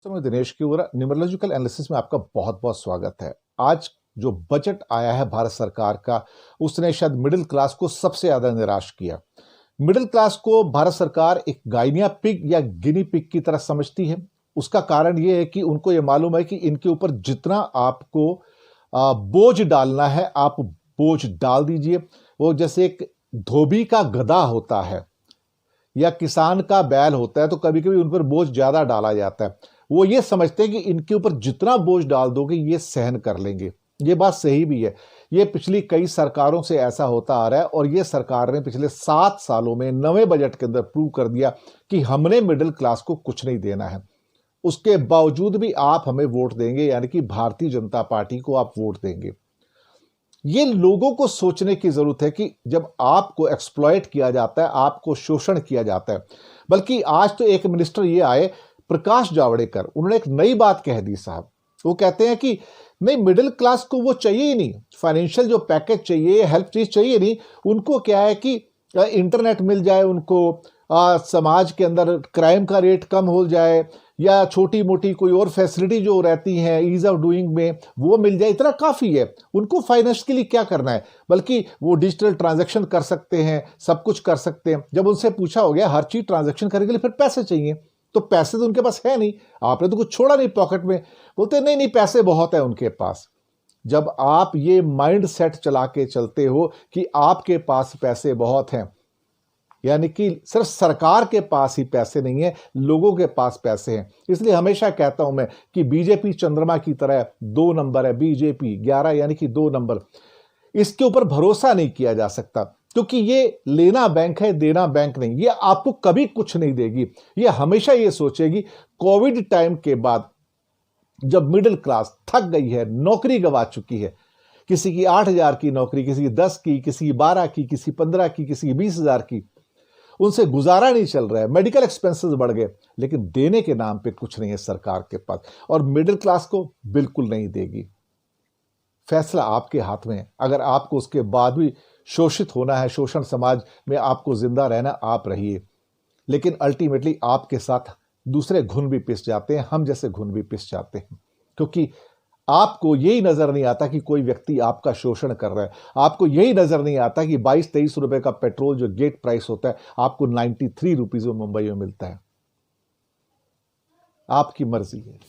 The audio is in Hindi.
समय दिनेश की ओर न्यूमरोलॉजिकल एनालिसिस में आपका बहुत बहुत स्वागत है। आज जो बजट आया है भारत सरकार का, उसने शायद मिडिल क्लास को सबसे ज्यादा निराश किया। मिडिल क्लास को भारत सरकार एक गाइनिया पिग या गिनी पिग की तरह समझती है। उसका कारण यह है कि उनको यह मालूम है कि इनके ऊपर जितना आपको बोझ डालना है, आप बोझ डाल दीजिए। वो जैसे एक धोबी का गधा होता है या किसान का बैल होता है, तो कभी कभी उन पर बोझ ज्यादा डाला जाता है। वो ये समझते हैं कि इनके ऊपर जितना बोझ डाल दोगे ये सहन कर लेंगे। ये बात सही भी है। ये पिछली कई सरकारों से ऐसा होता आ रहा है और ये सरकार ने पिछले 7 सालों में नवे बजट के अंदर प्रूव कर दिया कि हमने मिडिल क्लास को कुछ नहीं देना है। उसके बावजूद भी आप हमें वोट देंगे, यानी कि भारतीय जनता पार्टी को आप वोट देंगे। ये लोगों को सोचने की जरूरत है कि जब आपको एक्सप्लॉइट किया जाता है, आपको शोषण किया जाता है। बल्कि आज तो एक मिनिस्टर ये आए, प्रकाश जावड़ेकर, उन्होंने एक नई बात कह दी साहब। वो कहते हैं कि नहीं, मिडिल क्लास को वो चाहिए ही नहीं, फाइनेंशियल जो पैकेज चाहिए, हेल्प चीज चाहिए नहीं। उनको क्या है कि इंटरनेट मिल जाए, उनको समाज के अंदर क्राइम का रेट कम हो जाए, या छोटी मोटी कोई और फैसिलिटी जो रहती है ईज ऑफ डूइंग में वो मिल जाए, इतना काफी है। उनको फाइनेंस के लिए क्या करना है, बल्कि वो डिजिटल ट्रांजैक्शन कर सकते हैं, सब कुछ कर सकते हैं। जब उनसे पूछा हो गया हर चीज ट्रांजैक्शन करने के लिए फिर पैसे चाहिए, तो पैसे तो उनके पास है नहीं, आपने तो कुछ छोड़ा नहीं पॉकेट में। बोलते नहीं नहीं, पैसे बहुत है उनके पास। जब आप ये माइंड सेट चला के चलते हो कि आपके पास पैसे बहुत हैं, यानी कि सिर्फ सरकार के पास ही पैसे नहीं है, लोगों के पास पैसे हैं। इसलिए हमेशा कहता हूं मैं कि बीजेपी चंद्रमा की तरह 2 नंबर है, बीजेपी 11 यानी कि 2 नंबर। इसके ऊपर भरोसा नहीं किया जा सकता, क्योंकि ये लेना बैंक है, देना बैंक नहीं। ये आपको कभी कुछ नहीं देगी। ये हमेशा ये सोचेगी। कोविड टाइम के बाद जब मिडिल क्लास थक गई है, नौकरी गंवा चुकी है, किसी की 8,000 की नौकरी, किसी की 10 की, किसी की 12 की, किसी 15 की, किसी की 20,000 की, उनसे गुजारा नहीं चल रहा है, मेडिकल एक्सपेंसेस बढ़ गए, लेकिन देने के नाम पे कुछ नहीं है सरकार के पास, और मिडिल क्लास को बिल्कुल नहीं देगी। फैसला आपके हाथ में है। अगर आपको उसके बाद भी शोषित होना है, शोषण समाज में आपको जिंदा रहना, आप रहिए। लेकिन अल्टीमेटली आपके साथ दूसरे घुन भी पिस जाते हैं, हम जैसे घुन भी पिस जाते हैं, क्योंकि आपको यही नजर नहीं आता कि कोई व्यक्ति आपका शोषण कर रहा है। आपको यही नजर नहीं आता कि 22-23 रुपए का पेट्रोल जो गेट प्राइस होता है, आपको 93 रुपीज में मुंबई में मिलता है। आपकी मर्जी है।